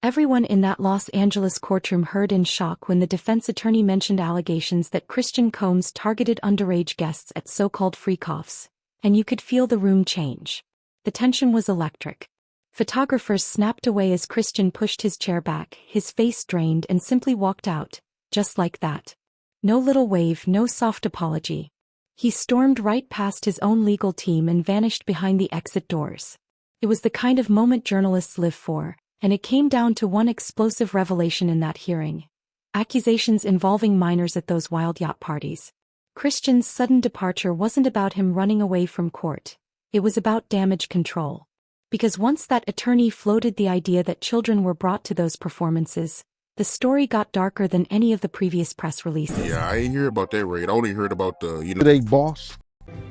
Everyone in that Los Angeles courtroom heard in shock when the defense attorney mentioned allegations that Christian Combs targeted underage guests at so-called FreakOFFS, and you could feel the room change. The tension was electric. Photographers snapped away as Christian pushed his chair back, his face drained, and simply walked out, just like that. No little wave, no soft apology. He stormed right past his own legal team and vanished behind the exit doors. It was the kind of moment journalists live for, and it came down to one explosive revelation in that hearing. Accusations involving minors at those wild yacht parties. Christian's sudden departure wasn't about him running away from court. It was about damage control. Because once that attorney floated the idea that children were brought to those performances, the story got darker than any of the previous press releases. Yeah, I ain't hear about that raid. I only heard about the, They boss.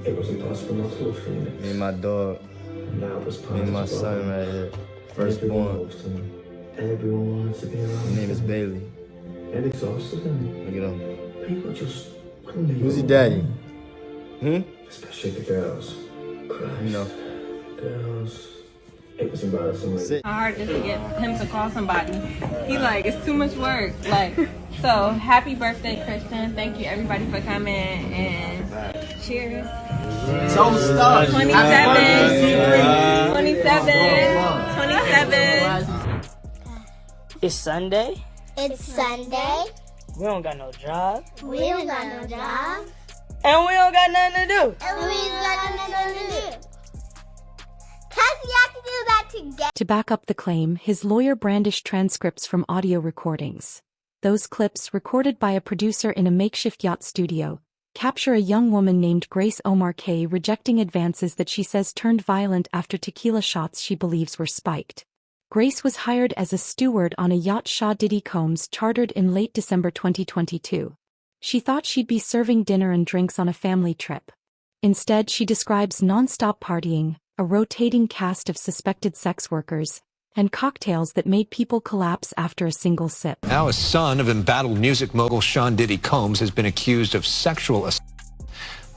It was impossible not to look Phoenix. Me and my dog. Now it was Me and my son right here. Firstborn. Everyone wanted to be around. His name is Bailey. It exhausted him. Look at him. People just couldn't leave. Who's him your daddy? alone. Especially the girls. Christ. You know. Girls. It was embarrassing. Sit. Hard just to get him to call somebody. He like, it's too much work. Like, so happy birthday, Christian. Thank you everybody for coming and cheers. So stuff. 27. 27. It's Sunday. It's Sunday. We don't got no job. We don't got no job. And we don't got nothing to do. And we ain't got nothing to do. Cause we have to do that together. To back up the claim, his lawyer brandished transcripts from audio recordings. Those clips, recorded by a producer in a makeshift yacht studio, capture a young woman named Grace Omar K rejecting advances that she says turned violent after tequila shots she believes were spiked. Grace was hired as a steward on a yacht Diddy Combs chartered in late December 2022. She thought she'd be serving dinner and drinks on a family trip. Instead, she describes non-stop partying, a rotating cast of suspected sex workers, and cocktails that made people collapse after a single sip. Now a son of embattled music mogul Diddy Combs has been accused of sexual assault.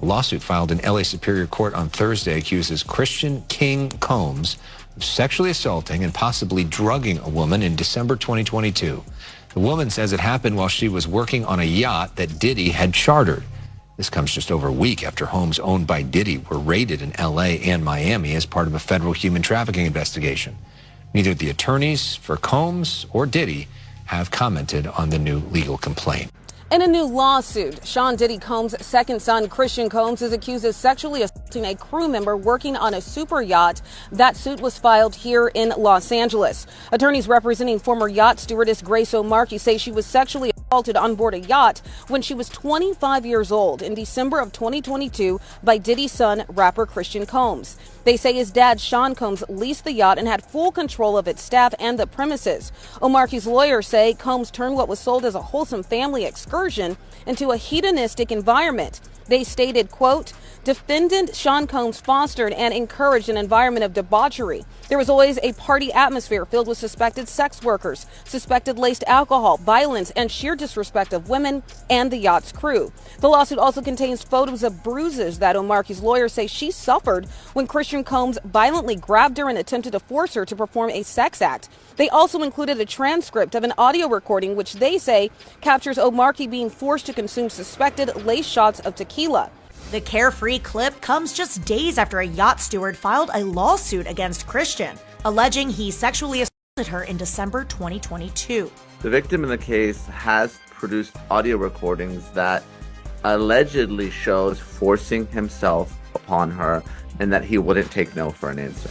A lawsuit filed in LA Superior Court on Thursday accuses Christian King Combs of sexually assaulting and possibly drugging a woman in December 2022. The woman says it happened while she was working on a yacht that Diddy had chartered. This comes just over a week after homes owned by Diddy were raided in LA and Miami as part of a federal human trafficking investigation. Neither the attorneys for Combs or Diddy have commented on the new legal complaint. In a new lawsuit, Diddy Combs' second son, Christian Combs, is accused of sexually assaulting a crew member working on a super yacht. That suit was filed here in Los Angeles. Attorneys representing former yacht stewardess Grace O'Markey say she was sexually assaulted on board a yacht when she was 25 years old in December of 2022 by Diddy's son, rapper Christian Combs. They say his dad, Sean Combs, leased the yacht and had full control of its staff and the premises. O'Markey's lawyers say Combs turned what was sold as a wholesome family excursion into a hedonistic environment. They stated, quote, defendant Sean Combs fostered and encouraged an environment of debauchery. There was always a party atmosphere filled with suspected sex workers, suspected laced alcohol, violence, and sheer disrespect of women and the yacht's crew. The lawsuit also contains photos of bruises that O'Markey's lawyers say she suffered when Christian Combs violently grabbed her and attempted to force her to perform a sex act. They also included a transcript of an audio recording which they say captures O'Markey being forced to consume suspected laced shots of tequila. The carefree clip comes just days after a yacht steward filed a lawsuit against Christian, alleging he sexually assaulted her in December 2022. The victim in the case has produced audio recordings that allegedly shows forcing himself upon her and that he wouldn't take no for an answer.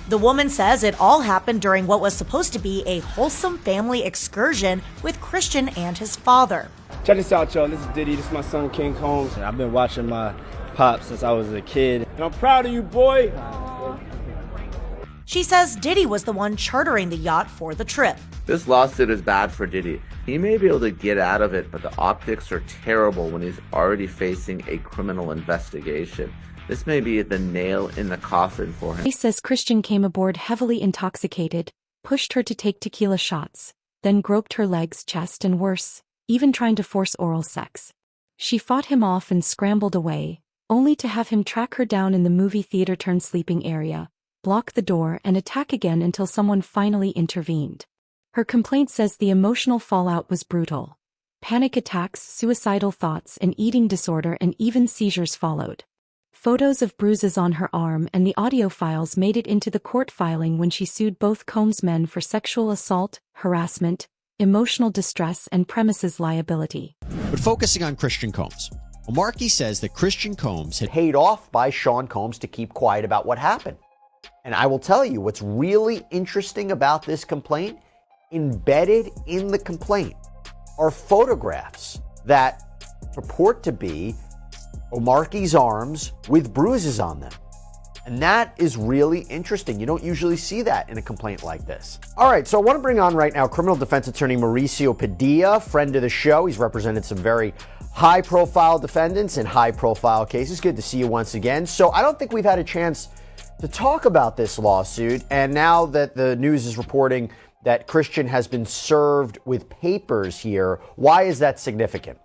The woman says it all happened during what was supposed to be a wholesome family excursion with Christian and his father. Check this out, y'all. This is Diddy. This is my son, King Combs. I've been watching my pops since I was a kid. And I'm proud of you, boy. She says Diddy was the one chartering the yacht for the trip. This lawsuit is bad for Diddy. He may be able to get out of it, but the optics are terrible when he's already facing a criminal investigation. This may be the nail in the coffin for him. He says Christian came aboard heavily intoxicated, pushed her to take tequila shots, then groped her legs, chest, and worse, even trying to force oral sex. She fought him off and scrambled away, only to have him track her down in the movie theater-turned-sleeping area, block the door, and attack again until someone finally intervened. Her complaint says the emotional fallout was brutal. Panic attacks, suicidal thoughts, an eating disorder, and even seizures followed. Photos of bruises on her arm and the audio files made it into the court filing when she sued both Combs' men for sexual assault, harassment, emotional distress, and premises liability. But focusing on Christian Combs, Markey says that Christian Combs had paid off by Sean Combs to keep quiet about what happened. And I will tell you what's really interesting about this complaint, embedded in the complaint are photographs that purport to be Markey's arms with bruises on them. And that is really interesting. You don't usually see that in a complaint like this. All right, so I want to bring on right now criminal defense attorney Mauricio Padilla, friend of the show. He's represented some very high-profile defendants in high-profile cases. Good to see you once again. So I don't think we've had a chance to talk about this lawsuit, and now that the news is reporting that Christian has been served with papers here, why is that significant?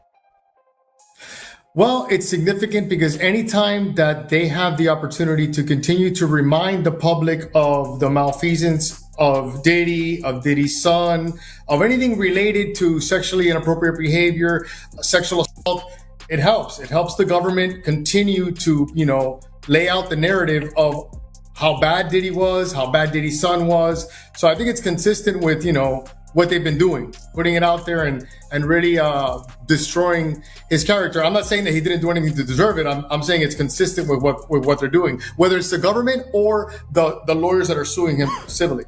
Well, it's significant because anytime that they have the opportunity to continue to remind the public of the malfeasance of Diddy, of Diddy's son, of anything related to sexually inappropriate behavior, sexual assault, it helps. It helps the government continue to, lay out the narrative of how bad Diddy was, how bad Diddy's son was. So I think it's consistent with, what they've been doing, putting it out there and really destroying his character. I'm not saying that he didn't do anything to deserve it. I'm saying it's consistent with what they're doing, whether it's the government or the lawyers that are suing him civilly.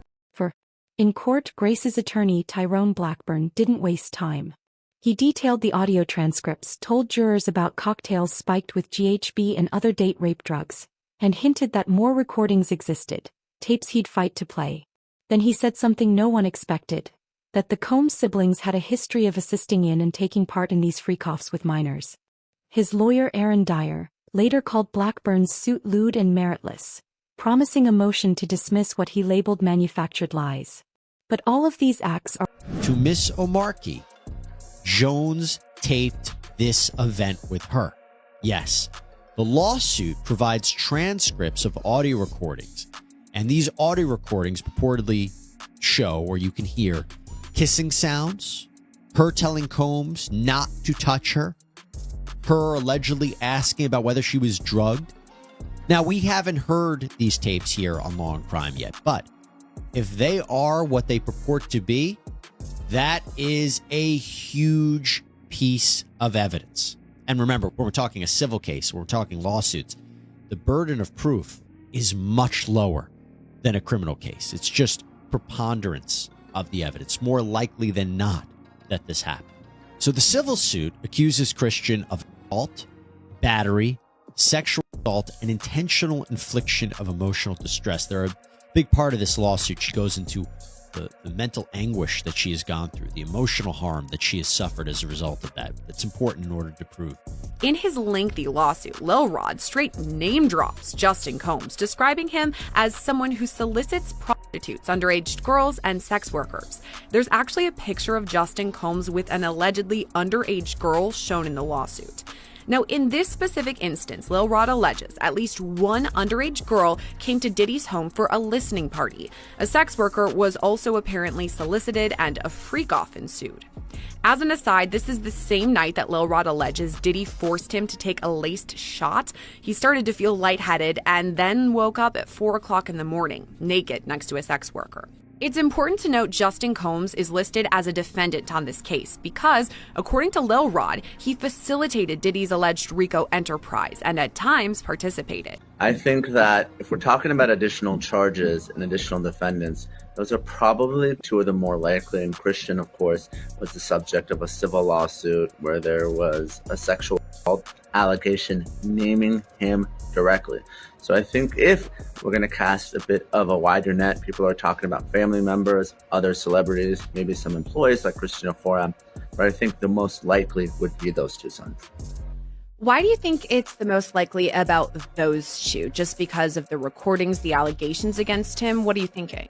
In court, Grace's attorney, Tyrone Blackburn, didn't waste time. He detailed the audio transcripts, told jurors about cocktails spiked with GHB and other date rape drugs, and hinted that more recordings existed, tapes he'd fight to play. Then he said something no one expected, that the Combs siblings had a history of assisting in and taking part in these freak-offs with minors. His lawyer Aaron Dyer later called Blackburn's suit lewd and meritless, promising a motion to dismiss what he labeled manufactured lies. But all of these acts are... To Miss O'Markey, Jones taped this event with her. Yes, the lawsuit provides transcripts of audio recordings, and these audio recordings purportedly show, or you can hear, kissing sounds, her telling Combs not to touch her, her allegedly asking about whether she was drugged. Now, we haven't heard these tapes here on Law and Crime yet, but if they are what they purport to be, that is a huge piece of evidence. And remember, when we're talking a civil case, when we're talking lawsuits, the burden of proof is much lower than a criminal case. It's just preponderance of the evidence, more likely than not that this happened. So the civil suit accuses Christian of assault, battery, sexual assault, and intentional infliction of emotional distress. They're a big part of this lawsuit. She goes into the mental anguish that she has gone through, the emotional harm that she has suffered as a result of that. That's important in order to prove. In his lengthy lawsuit, Lil Rod straight name drops Justin Combs, describing him as someone who solicits prostitutes, underage girls, and sex workers. There's actually a picture of Justin Combs with an allegedly underage girl shown in the lawsuit. Now, in this specific instance, Lil Rod alleges at least one underage girl came to Diddy's home for a listening party. A sex worker was also apparently solicited, and a freak-off ensued. As an aside, this is the same night that Lil Rod alleges Diddy forced him to take a laced shot. He started to feel lightheaded and then woke up at 4 o'clock in the morning, naked next to a sex worker. It's important to note Justin Combs is listed as a defendant on this case because, according to Lil Rod, he facilitated Diddy's alleged RICO enterprise and at times participated. I think that if we're talking about additional charges and additional defendants, those are probably two of the more likely. And Christian, of course, was the subject of a civil lawsuit where there was a sexual assault allegation naming him directly. So I think if we're going to cast a bit of a wider net, people are talking about family members, other celebrities, maybe some employees like Christian Ofora, but I think the most likely would be those two sons. Why do you think it's the most likely about those two? Just because of the recordings, the allegations against him? What are you thinking?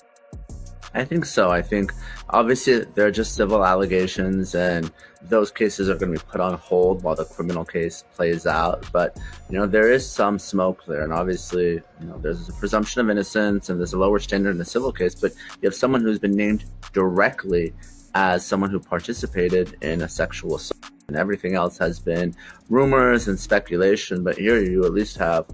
I think so. I think obviously they're just civil allegations, and those cases are going to be put on hold while the criminal case plays out. But, there is some smoke there. And obviously, there's a presumption of innocence and there's a lower standard in a civil case. But you have someone who's been named directly as someone who participated in a sexual assault. And everything else has been rumors and speculation. But here you at least have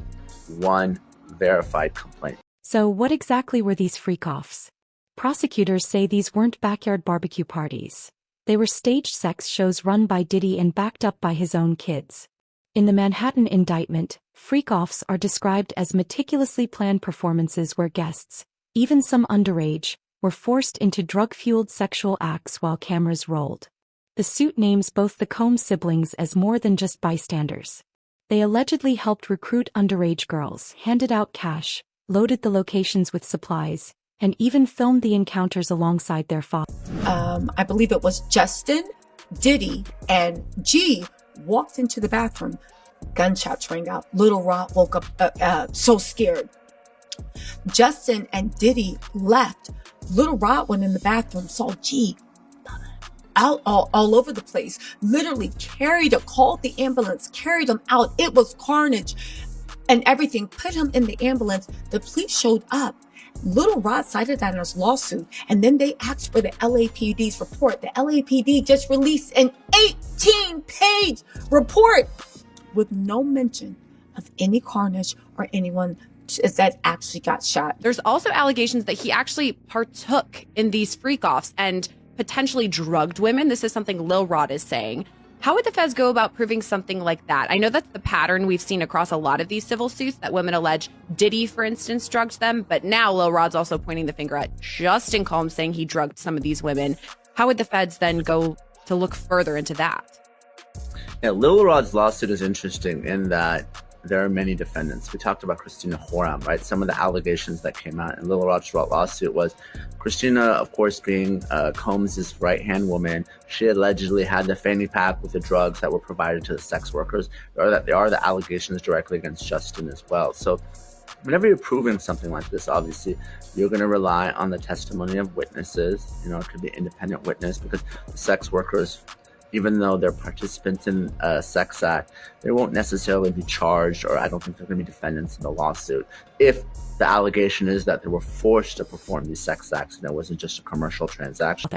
one verified complaint. So what exactly were these freak-offs? Prosecutors say these weren't backyard barbecue parties. They were staged sex shows run by Diddy and backed up by his own kids. In the Manhattan indictment, freak-offs are described as meticulously planned performances where guests, even some underage, were forced into drug-fueled sexual acts while cameras rolled. The suit names both the Combs siblings as more than just bystanders. They allegedly helped recruit underage girls, handed out cash, loaded the locations with supplies, and even filmed the encounters alongside their father. I believe it was Justin, Diddy, and G walked into the bathroom. Gunshots rang out. Little Rod woke up so scared. Justin and Diddy left. Little Rod went in the bathroom, saw G out all over the place, literally called the ambulance, carried him out. It was carnage and everything, put him in the ambulance. The police showed up. Little Rod cited that in his lawsuit, and then they asked for the LAPD's report. The LAPD just released an 18-page report with no mention of any carnage or anyone that actually got shot. There's also allegations that he actually partook in these freak-offs and potentially drugged women. This is something Lil Rod is saying. How would the feds go about proving something like that? I know that's the pattern we've seen across a lot of these civil suits, that women allege Diddy, for instance, drugged them. But now Lil Rod's also pointing the finger at Justin Combs, saying he drugged some of these women. How would the feds then go to look further into that? Yeah, Lil Rod's lawsuit is interesting in that there are many defendants. We talked about Christina Horam, right? Some of the allegations that came out in Lil Rod's lawsuit was Christina, of course, being Combs' right-hand woman. She allegedly had the fanny pack with the drugs that were provided to the sex workers, or that there are the allegations directly against Justin as well. So whenever you're proving something like this, obviously, you're going to rely on the testimony of witnesses. It could be an independent witness, because the sex workers, even though they're participants in a sex act, they won't necessarily be charged, or I don't think they're going to be defendants in the lawsuit, if the allegation is that they were forced to perform these sex acts and it wasn't just a commercial transaction.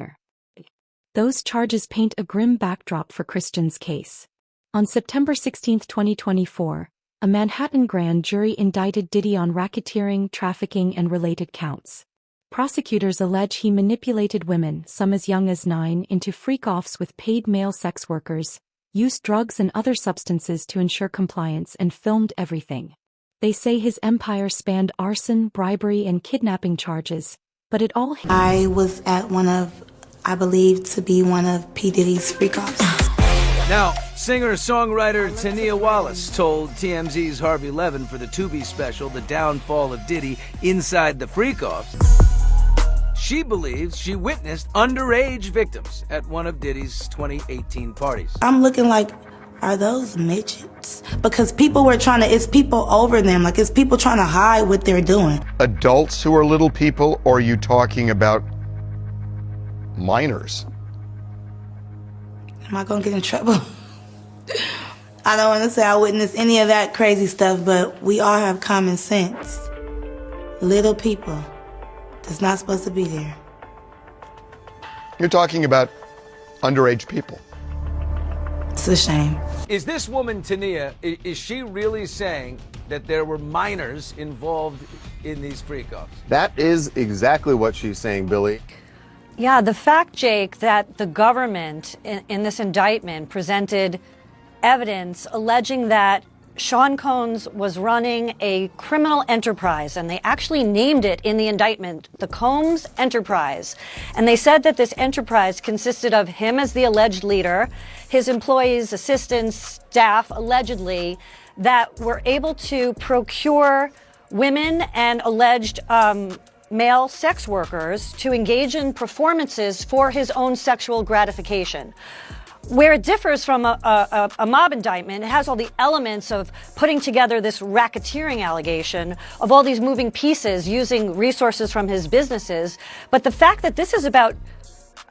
Those charges paint a grim backdrop for Christian's case. On September 16, 2024, a Manhattan grand jury indicted Diddy on racketeering, trafficking, and related counts. Prosecutors allege he manipulated women, some as young as 9, into freak-offs with paid male sex workers, used drugs and other substances to ensure compliance, and filmed everything. They say his empire spanned arson, bribery, and kidnapping charges, but it all... I was at I believe to be one of P. Diddy's freak-offs. Now, singer-songwriter Tania Wallace told TMZ's Harvey Levin for the Tubi special, The Downfall of Diddy, Inside the Freak-Offs. She believes she witnessed underage victims at one of Diddy's 2018 parties. I'm looking like, are those midgets? Because people were it's people over them, it's people trying to hide what they're doing. Adults who are little people, or are you talking about minors? Am I gonna get in trouble? I don't want to say I witnessed any of that crazy stuff, but we all have common sense. Little people that's not supposed to be there. You're talking about underage people. It's a shame. Is this woman, Tania, is she really saying that there were minors involved in these freak-offs? That is exactly what she's saying, Billy. Yeah, the fact, Jake, that the government in this indictment presented evidence alleging that Sean Combs was running a criminal enterprise, and they actually named it in the indictment, the Combs Enterprise. And they said that this enterprise consisted of him as the alleged leader, his employees, assistants, staff, allegedly, that were able to procure women and alleged male sex workers to engage in performances for his own sexual gratification. Where it differs from a mob indictment, it has all the elements of putting together this racketeering allegation of all these moving pieces using resources from his businesses. But the fact that this is about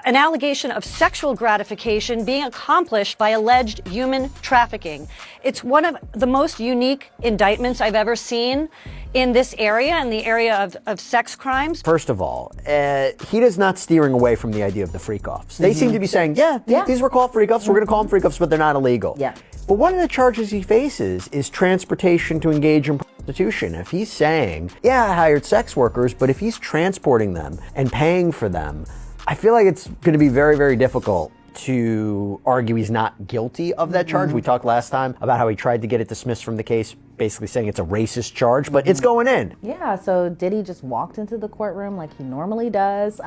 an allegation of sexual gratification being accomplished by alleged human trafficking. It's one of the most unique indictments I've ever seen in this area, in the area of sex crimes. First of all, he is not steering away from the idea of the freak-offs. They seem to be saying, these were called freak-offs, we're going to call them freak-offs, but they're not illegal. Yeah. But one of the charges he faces is transportation to engage in prostitution. If he's saying, I hired sex workers, but if he's transporting them and paying for them, I feel like it's going to be very, very difficult to argue he's not guilty of that charge. We talked last time about how he tried to get it dismissed from the case, basically saying it's a racist charge, but it's going in. Yeah, so Diddy just walked into the courtroom like he normally does.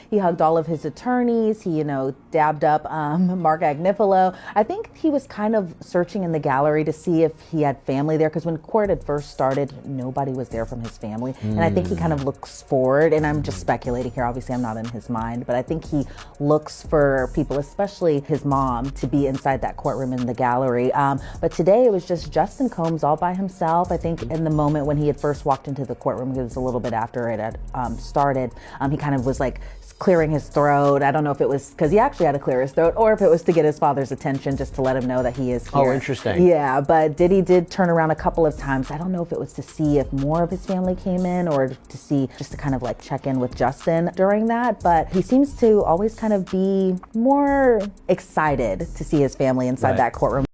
He hugged all of his attorneys. He, dabbed up Mark Agnifilo. I think he was kind of searching in the gallery to see if he had family there, because when court had first started, nobody was there from his family. And I think he kind of looks forward, and I'm just speculating here, obviously I'm not in his mind, but I think he looks for people, especially his mom, to be inside that courtroom in the gallery. But today it was just Justin Combs all by himself. I think in the moment when he had first walked into the courtroom, it was a little bit after it had started, he kind of was like clearing his throat. I don't know if it was because he actually had to clear his throat or if it was to get his father's attention, just to let him know that he is here. Oh, interesting. Yeah, but Diddy did turn around a couple of times. I don't know if it was to see if more of his family came in or to see, just to kind of like check in with Justin during that. But he seems to always kind of be more excited to see his family inside that courtroom.